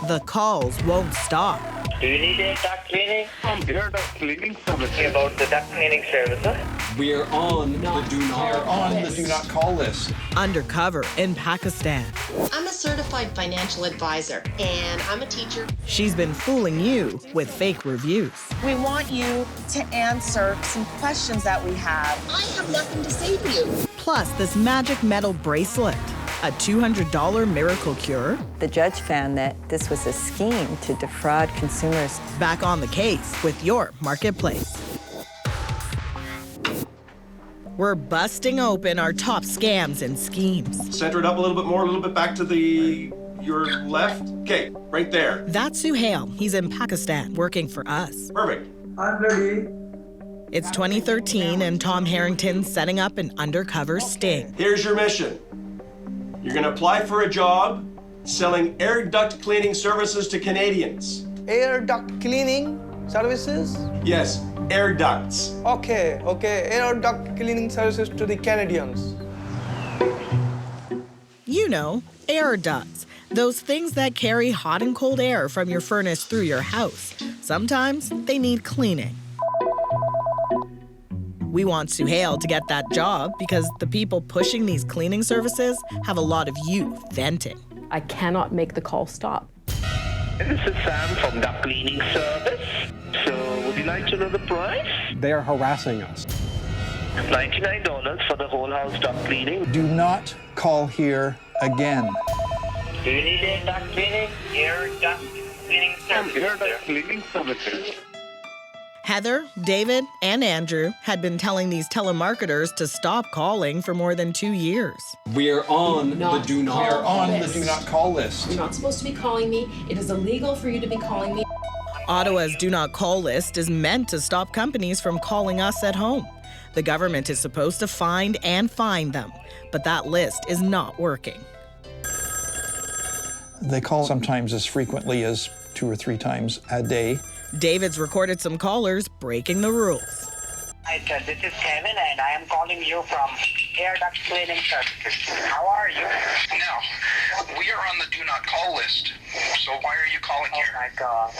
the calls won't stop. Do you need a duct cleaning? Air duct cleaning services. About the duct cleaning services? We are on the do not call list. Undercover in Pakistan. I'm a certified financial advisor, and I'm a teacher. She's been fooling you with fake reviews. We want you to answer some questions that we have. I have nothing to say to you. Plus this magic metal bracelet, a $200 miracle cure. The judge found that this was a scheme to defraud consumers. Back on the case with your marketplace. We're busting open our top scams and schemes. Center it up a little bit more, a little bit back to your left. Okay, right there. That's Suhail. He's in Pakistan working for us. Perfect. I'm ready. It's 2013 and Tom Harrington's setting up an undercover sting. Here's your mission. You're gonna apply for a job selling air duct cleaning services to Canadians. Air duct cleaning services? Yes, air ducts. Okay. Air duct cleaning services to the Canadians. You know, air ducts. Those things that carry hot and cold air from your furnace through your house. Sometimes they need cleaning. We want Suhail to get that job because the people pushing these cleaning services have a lot of youth venting. I cannot make the call stop. This is Sam from duct cleaning service. So, would you like to know the price? They are harassing us. $99 for the whole house duct cleaning. Do not call here again. Do you need a duct cleaning? Air duct cleaning services. Air duct cleaning services. Heather, David, and Andrew had been telling these telemarketers to stop calling for more than 2 years. We are on the do not call list. You're not supposed to be calling me. It is illegal for you to be calling me. Ottawa's Do Not Call list is meant to stop companies from calling us at home. The government is supposed to find and fine them, but that list is not working. They call sometimes as frequently as 2 or 3 times a day. David's recorded some callers breaking the rules. Hi, sir. This is Kevin, and I am calling you from Air Duct Cleaning Services. How are you? No, we are on the do not call list. So why are you calling here? Oh, my God.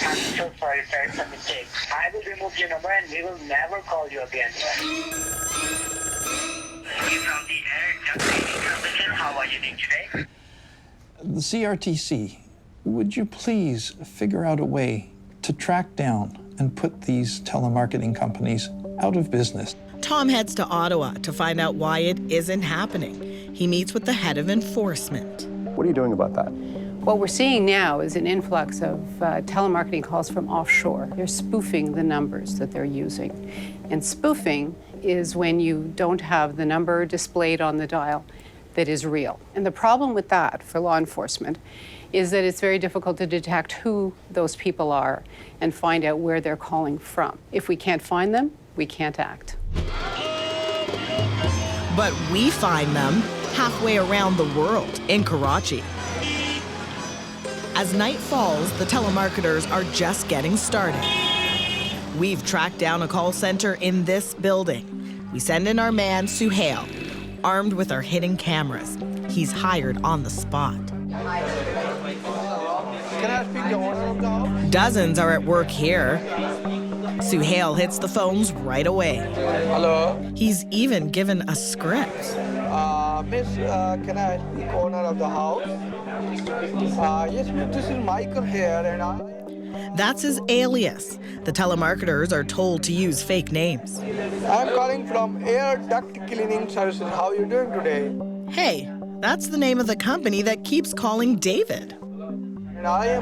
I'm so sorry, sir. It's a mistake. I will remove your number, and we will never call you again. You from the Air Duct Cleaning Services. How are you doing today? The CRTC, would you please figure out a way to track down and put these telemarketing companies out of business? Tom heads to Ottawa to find out why it isn't happening. He meets with the head of enforcement. What are you doing about that? What we're seeing now is an influx of telemarketing calls from offshore. They're spoofing the numbers that they're using. And spoofing is when you don't have the number displayed on the dial that is real. And the problem with that for law enforcement is that it's very difficult to detect who those people are and find out where they're calling from. If we can't find them, we can't act. But we find them halfway around the world in Karachi. As night falls, the telemarketers are just getting started. We've tracked down a call center in this building. We send in our man, Suhail, armed with our hidden cameras. He's hired on the spot. Can I speak to the owner of the house? Dozens are at work here. Suhail hits the phones right away. Hello? He's even given a script. Miss, can I speak to the owner of the house? Yes, miss, this is Michael here, and That's his alias. The telemarketers are told to use fake names. I'm calling from Air Duct Cleaning Services. How are you doing today? Hey, that's the name of the company that keeps calling David. And I am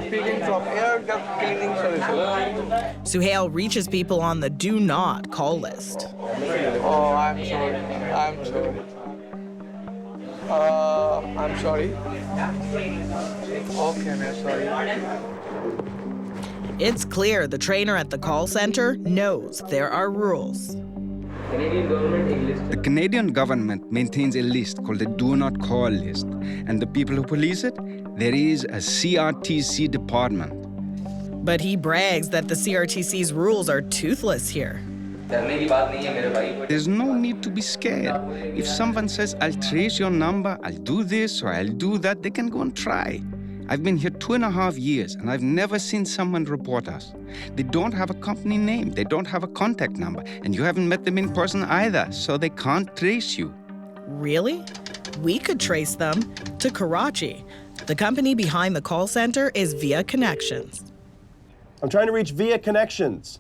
speaking from Air Duct Cleaning Services. Suhail reaches people on the do not call list. Oh, I'm sorry. I'm sorry. Okay, man, sorry. It's clear the trainer at the call center knows there are rules. The Canadian government maintains a list called the Do Not Call list, and the people who police it, there is a CRTC department. But he brags that the CRTC's rules are toothless here. There's no need to be scared. If someone says, I'll trace your number, I'll do this or I'll do that, they can go and try. I've been here 2.5 years and I've never seen someone report us. They don't have a company name, they don't have a contact number, and you haven't met them in person either, so they can't trace you. Really? We could trace them to Karachi. The company behind the call center is Via Connections. I'm trying to reach Via Connections.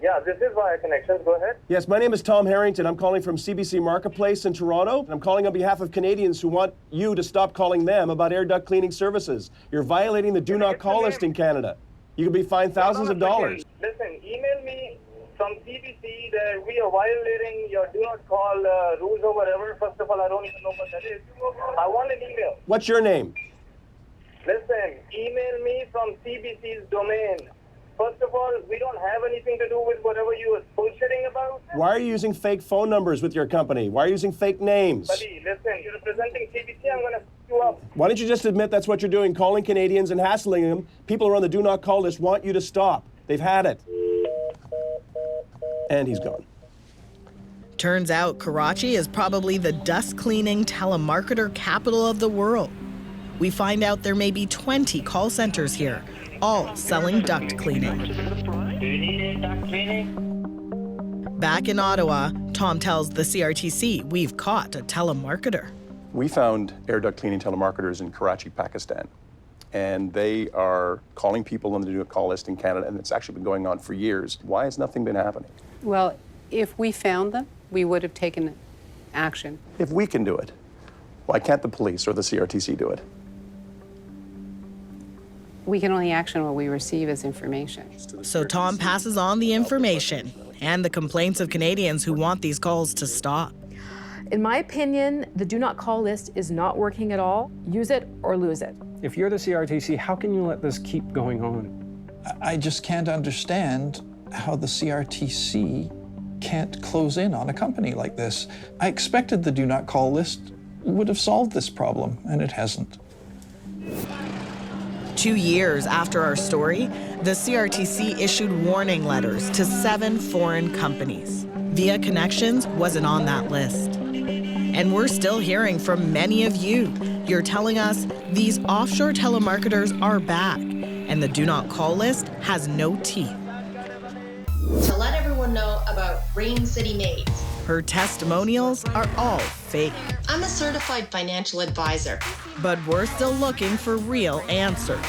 Yeah, this is Via Connections. Go ahead. Yes, my name is Tom Harrington. I'm calling from CBC Marketplace in Toronto. I'm calling on behalf of Canadians who want you to stop calling them about air duct cleaning services. You're violating the Do Not Call list in Canada. You could be fined thousands of dollars. Listen, email me from CBC that we are violating your Do Not Call rules or whatever. First of all, I don't even know what that is. I want an email. What's your name? Listen, email me from CBC's domain. First of all, we don't have anything to do with whatever you are bullshitting about. Why are you using fake phone numbers with your company? Why are you using fake names? Buddy, listen, you're representing CBC, I'm going to f*** you up. Why don't you just admit that's what you're doing, calling Canadians and hassling them? People who are on the Do Not Call list want you to stop. They've had it. And he's gone. Turns out Karachi is probably the dust-cleaning telemarketer capital of the world. We find out there may be 20 call centers here, all selling duct cleaning. Do you need a duct cleaning? Back in Ottawa, Tom tells the CRTC we've caught a telemarketer. We found air duct cleaning telemarketers in Karachi, Pakistan. And they are calling people on the Do Not Call list in Canada, and it's actually been going on for years. Why has nothing been happening? Well, if we found them, we would have taken action. If we can do it, why can't the police or the CRTC do it? We can only action what we receive as information. So Tom passes on the information and the complaints of Canadians who want these calls to stop. In my opinion, the Do Not Call list is not working at all. Use it or lose it. If you're the CRTC, how can you let this keep going on? I just can't understand how the CRTC can't close in on a company like this. I expected the Do Not Call list would have solved this problem, and it hasn't. 2 years after our story, the CRTC issued warning letters to 7 foreign companies. Via Connections wasn't on that list. And we're still hearing from many of you. You're telling us these offshore telemarketers are back, and the Do Not Call list has no teeth. To let everyone know about Rain City Maids. Her testimonials are all fake. I'm a certified financial advisor. But we're still looking for real answers.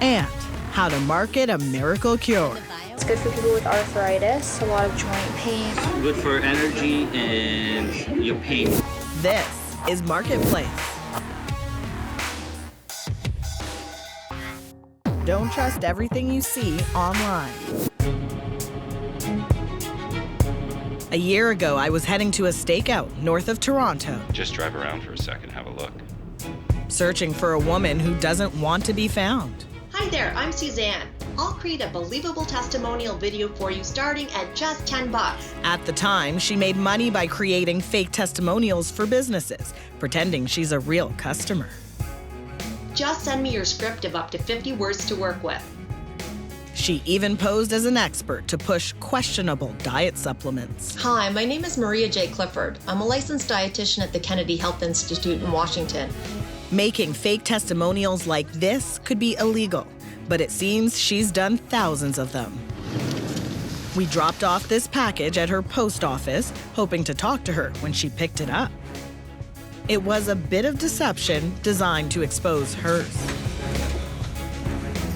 And how to market a miracle cure. It's good for people with arthritis, a lot of joint pain. Good for energy and your pain. This is Marketplace. Don't trust everything you see online. A year ago, I was heading to a stakeout north of Toronto. Just drive around for a second, have a look. Searching for a woman who doesn't want to be found. Hi there, I'm Suzanne. I'll create a believable testimonial video for you starting at just $10. At the time, she made money by creating fake testimonials for businesses, pretending she's a real customer. Just send me your script of up to 50 words to work with. She even posed as an expert to push questionable diet supplements. Hi, my name is Maria J. Clifford. I'm a licensed dietitian at the Kennedy Health Institute in Washington. Making fake testimonials like this could be illegal, but it seems she's done thousands of them. We dropped off this package at her post office, hoping to talk to her when she picked it up. It was a bit of deception designed to expose hers.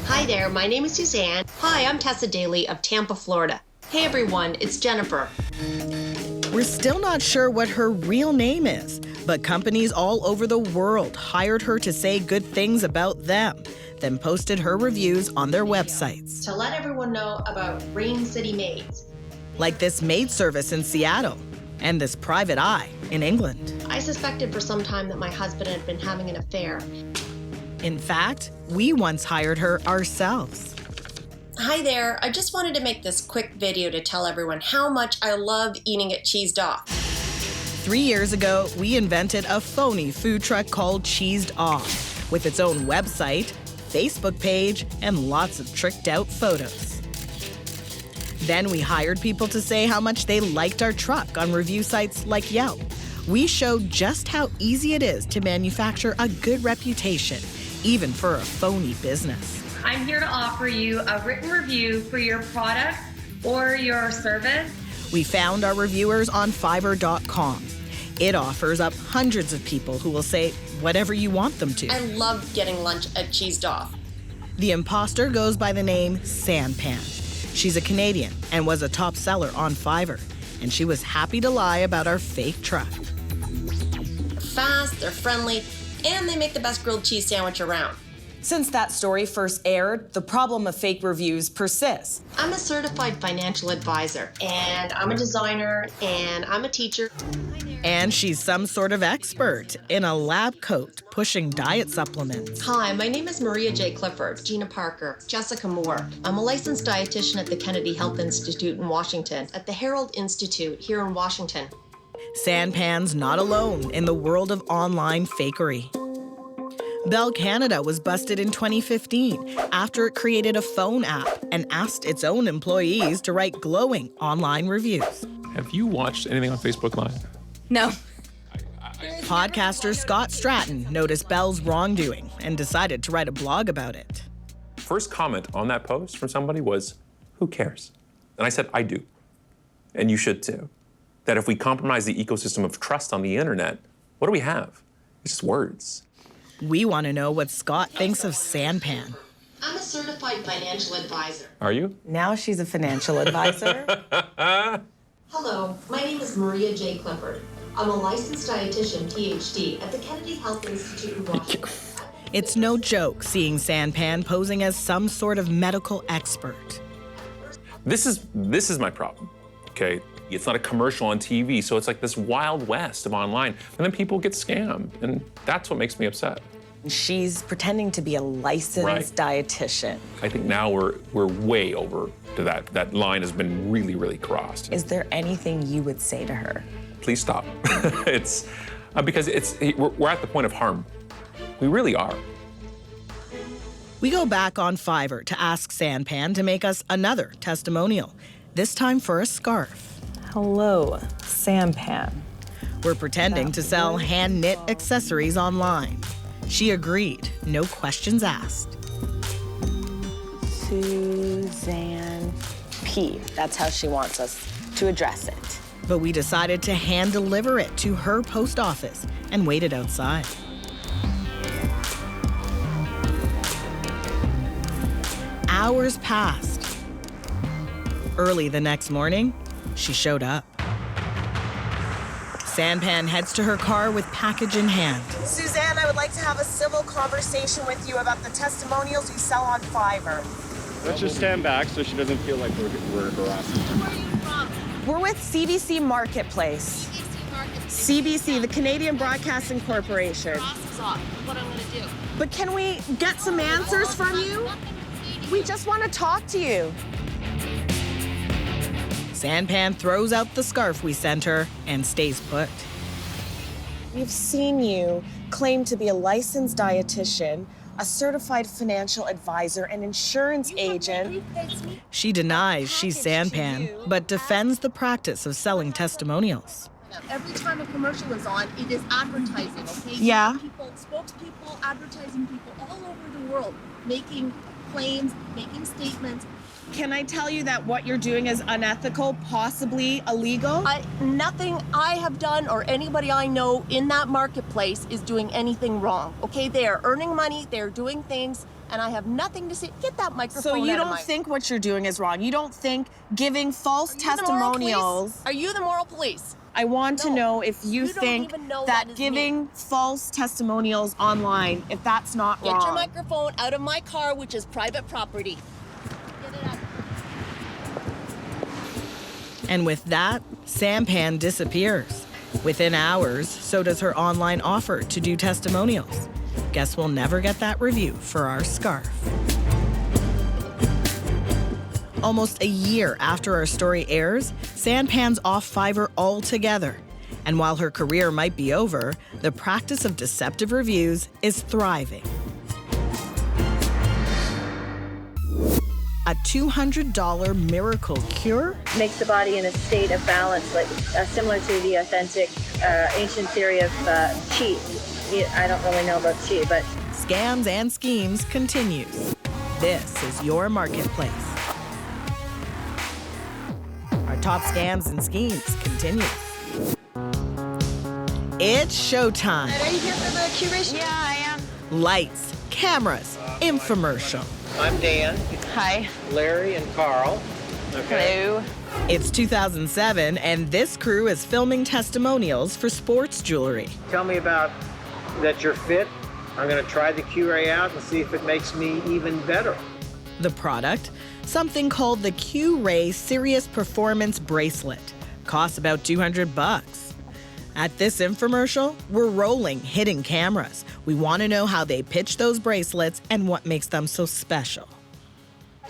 Hi there, my name is Suzanne. Hi, I'm Tessa Daly of Tampa, Florida. Hey everyone, it's Jennifer. We're still not sure what her real name is, but companies all over the world hired her to say good things about them, then posted her reviews on their websites. To let everyone know about Rain City Maids. Like this maid service in Seattle and this private eye in England. I suspected for some time that my husband had been having an affair. In fact, we once hired her ourselves. Hi there, I just wanted to make this quick video to tell everyone how much I love eating it cheesed off. 3 years ago, we invented a phony food truck called Cheesed Off, with its own website, Facebook page, and lots of tricked out photos. Then we hired people to say how much they liked our truck on review sites like Yelp. We showed just how easy it is to manufacture a good reputation, even for a phony business. I'm here to offer you a written review for your product or your service. We found our reviewers on Fiverr.com. It offers up hundreds of people who will say whatever you want them to. I love getting lunch at Cheesed Off. The imposter goes by the name Sanpan. She's a Canadian and was a top seller on Fiverr, and she was happy to lie about our fake truck. They're fast, they're friendly, and they make the best grilled cheese sandwich around. Since that story first aired, the problem of fake reviews persists. I'm a certified financial advisor, and I'm a designer, and I'm a teacher. And she's some sort of expert in a lab coat pushing diet supplements. Hi, my name is Maria J. Clifford, Gina Parker, Jessica Moore. I'm a licensed dietitian at the Kennedy Health Institute in Washington, at the Herald Institute here in Washington. Sanpan's not alone in the world of online fakery. Bell Canada was busted in 2015 after it created a phone app and asked its own employees to write glowing online reviews. Have you watched anything on Facebook Live? No. Podcaster Scott Stratton noticed Bell's wrongdoing and decided to write a blog about it. First comment on that post from somebody was, "Who cares?" And I said, "I do. And you should too. That if we compromise the ecosystem of trust on the internet, what do we have? It's just words." We want to know what Scott thinks of Sanpan. I'm a certified financial advisor. Are you? Now she's a financial advisor. Hello, my name is Maria J. Clifford. I'm a licensed dietitian, PhD, at the Kennedy Health Institute in Washington. It's no joke seeing Sanpan posing as some sort of medical expert. This is my problem, okay? It's not a commercial on TV, so it's like this wild west of online, and then people get scammed, and that's what makes me upset. She's pretending to be a licensed dietitian. I think now we're way over to that. That line has been really crossed. Is there anything you would say to her? Please stop. It's because we're at the point of harm. We really are. We go back on Fiverr to ask Sanpan to make us another testimonial, this time for a scarf. Hello, Sanpan. We're pretending to sell hand-knit accessories online. She agreed, no questions asked. Suzanne P. That's how she wants us to address it. But we decided to hand deliver it to her post office and waited outside. Hours passed. Early the next morning, she showed up. Sanpan heads to her car with package in hand. Suzanne, I would like to have a civil conversation with you about the testimonials you sell on Fiverr. Let's just stand back so she doesn't feel like we're harassing her. Where are you from? We're with CBC Marketplace. CBC, the Canadian Broadcasting Corporation. What I'm gonna do. But can we get some answers from you? We just want to talk to you. Sanpan throws out the scarf we sent her and stays put. We've seen you claim to be a licensed dietitian, a certified financial advisor, an insurance agent. She denies she's Sanpan, but defends the practice of selling testimonials. Every time a commercial is on, it is advertising, okay? Yeah. People, spokespeople, advertising people all over the world, making claims, making statements. Can I tell you that what you're doing is unethical, possibly illegal? Nothing I have done or anybody I know in that marketplace is doing anything wrong, okay? They are earning money, they're doing things, and I have nothing to say. Get that microphone So you out of don't think what you're doing is wrong? You don't think giving false testimonials... Are you the moral police? I want to know if you don't think even know that is giving false testimonials online, if that's not wrong. Get your microphone out of my car, which is private property. Get it out. And with that, Sanpan disappears. Within hours, so does her online offer to do testimonials. Guess we'll never get that review for our scarf. Almost a year after our story airs, Sanpan's off Fiverr altogether. And while her career might be over, the practice of deceptive reviews is thriving. A $200 miracle cure? Makes the body in a state of balance, like similar to the authentic ancient theory of qi. I don't really know about qi, but... Scams and schemes continues. This is your marketplace. Our top scams and schemes continue. It's showtime. Are you here for the curation? Yeah, I am. Lights, cameras, infomercial. I'm Dan. Hi. Larry and Carl. Okay. Hello. It's 2007, and this crew is filming testimonials for sports jewelry. Tell me about that you're fit. I'm going to try the Q-Ray out and see if it makes me even better. The product, something called the Q-Ray Serious Performance Bracelet, costs about $200. At this infomercial, we're rolling hidden cameras. We want to know how they pitch those bracelets and what makes them so special.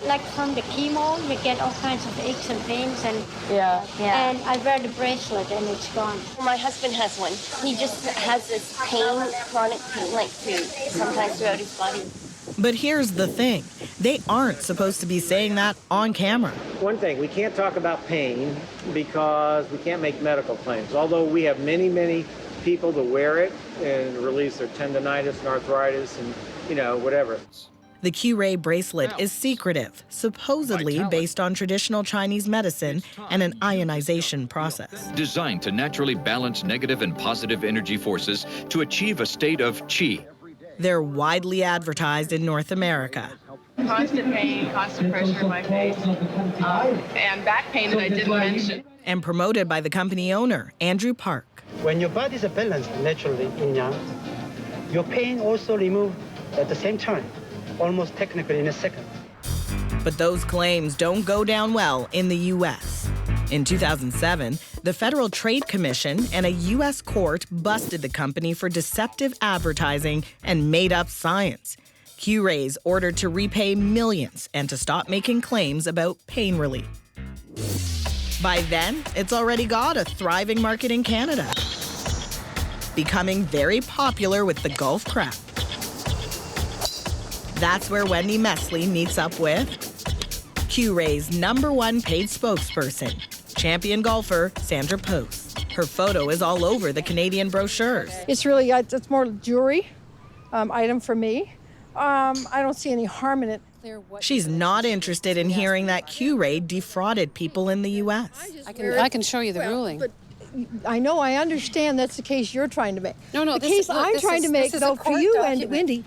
Like from the chemo, you get all kinds of aches and pains, and Yeah. and I wear the bracelet and it's gone. My husband has one. He just has this pain, chronic pain, like sometimes throughout his body. But here's the thing. They aren't supposed to be saying that on camera. One thing, we can't talk about pain because we can't make medical claims. Although we have many, many people that wear it and release their tendonitis and arthritis and, whatever. The Q-Ray bracelet is secretive, supposedly based on traditional Chinese medicine and an ionization process. Designed to naturally balance negative and positive energy forces to achieve a state of qi. They're widely advertised in North America. Constant pain, constant pressure in my face, and back pain that I didn't mention. And promoted by the company owner, Andrew Park. When your body is balanced naturally in yang, your pain also removed at the same time, almost technically in a second. But those claims don't go down well in the U.S. In 2007, the Federal Trade Commission and a U.S. court busted the company for deceptive advertising and made-up science. Q-Ray's ordered to repay millions and to stop making claims about pain relief. By then, it's already got a thriving market in Canada, becoming very popular with the Gulf crowd. That's where Wendy Mesley meets up with Q-Ray's #1 paid spokesperson, champion golfer Sandra Post. Her photo is all over the Canadian brochures. It's really, it's more jewelry item for me. I don't see any harm in it. She's not interested in hearing that Q-Ray defrauded people in the U.S. I can show you the ruling. I know, I understand that's the case you're trying to make. No, the case I'm trying to make, though, for you and Wendy,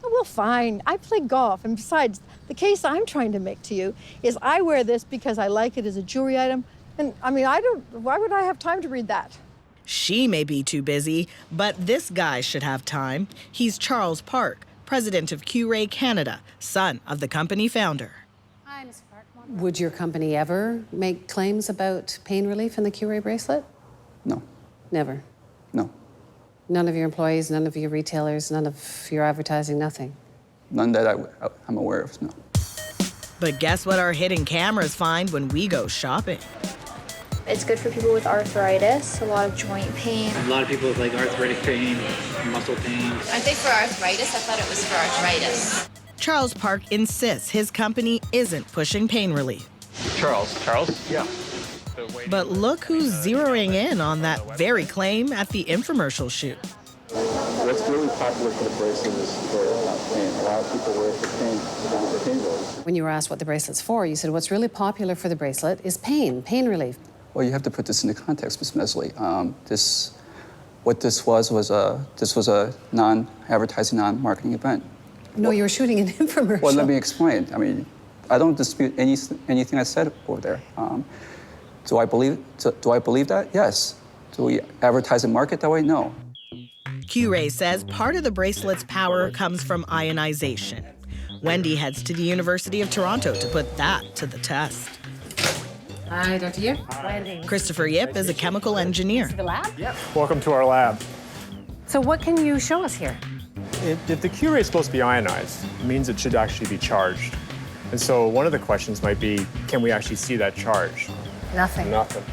well, fine. I play golf, and besides, the case I'm trying to make to you is I wear this because I like it as a jewelry item, and why would I have time to read that? She may be too busy, but this guy should have time. He's Charles Park, president of Q-Ray Canada, son of the company founder. Would your company ever make claims about pain relief in the Q-Ray bracelet? No. Never? No. None of your employees, none of your retailers, none of your advertising, nothing? None that I'm aware of, no. But guess what our hidden cameras find when we go shopping? It's good for people with arthritis, a lot of joint pain. A lot of people with arthritic pain, muscle pain. I think for arthritis, I thought it was for arthritis. Charles Park insists his company isn't pushing pain relief. Charles? Yeah. But look who's zeroing in on that very claim at the infomercial shoot. What's really popular for the bracelet is for pain. A lot of people wear it for pain relief. When you were asked what the bracelet's for, you said what's really popular for the bracelet is pain relief. Well, you have to put this into context, Ms. Mesley. What this was a non-advertising, non-marketing event. No, you were shooting an infomercial. Well, let me explain. I don't dispute anything I said over there. Do I believe that? Yes. Do we advertise and market that way? No. Q-Ray says part of the bracelet's power comes from ionization. Wendy heads to the University of Toronto to put that to the test. Hi, Dr. Yip. Christopher Yip is a chemical engineer. The lab? Yep. Welcome to our lab. So what can you show us here? If the Q-Ray is supposed to be ionized, it means it should actually be charged. And so one of the questions might be, can we actually see that charge? Nothing. Nothing.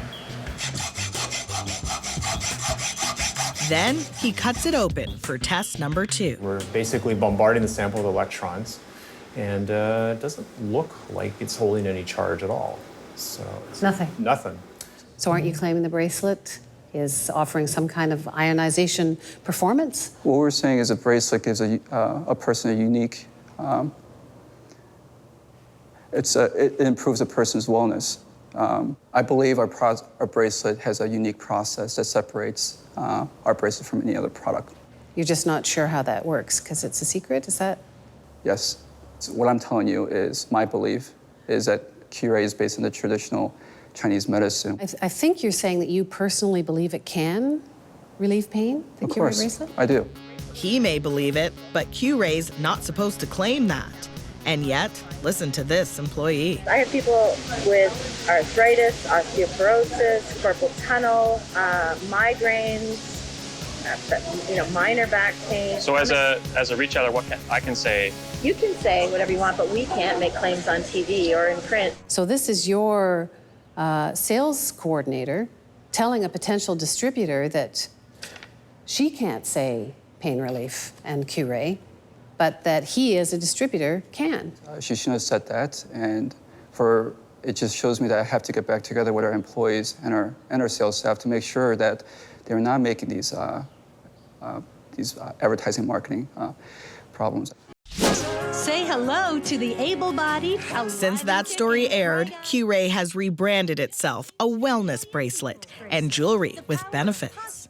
Then he cuts it open for test #2. We're basically bombarding the sample with electrons, and it doesn't look like it's holding any charge at all. So it's Nothing. Nothing. So aren't you claiming the bracelet is offering some kind of ionization performance? What we're saying is a bracelet gives a person a unique, it improves a person's wellness. I believe our bracelet has a unique process that separates our bracelet from any other product. You're just not sure how that works because it's a secret, is that? Yes. So what I'm telling you is my belief is that Curay is based on the traditional Chinese medicine. I think you're saying that you personally believe it can relieve pain, the Curay bracelet? I do. He may believe it, but Curay's not supposed to claim that. And yet, listen to this employee. I have people with arthritis, osteoporosis, carpal tunnel, migraines, minor back pain. So as a retailer, what I can say? You can say whatever you want, but we can't make claims on TV or in print. So this is your sales coordinator telling a potential distributor that she can't say pain relief and Curay, but that he, as a distributor, can. She shouldn't have said that, and it just shows me that I have to get back together with our employees and our sales staff to make sure that they're not making these advertising marketing problems. Say hello to the able-bodied. Since that story aired, Curay has rebranded itself a wellness bracelet and jewelry with benefits.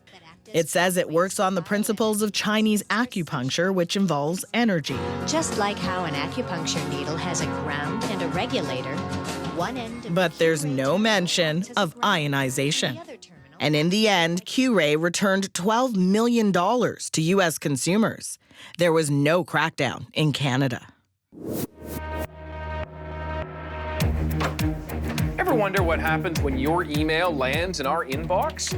It says it works on the principles of Chinese acupuncture, which involves energy. Just like how an acupuncture needle has a ground and a regulator, one end. But there's no mention of ionization. And in the end, Curay returned $12 million to U.S. consumers. There was no crackdown in Canada. Ever wonder what happens when your email lands in our inbox?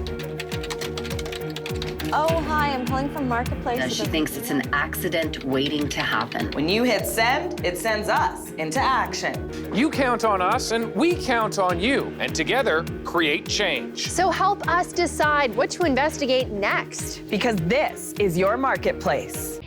Oh, hi, I'm calling from Marketplace. She thinks it's an accident waiting to happen. When you hit send, it sends us into action. You count on us, and we count on you, and together, create change. So help us decide what to investigate next. Because this is your marketplace.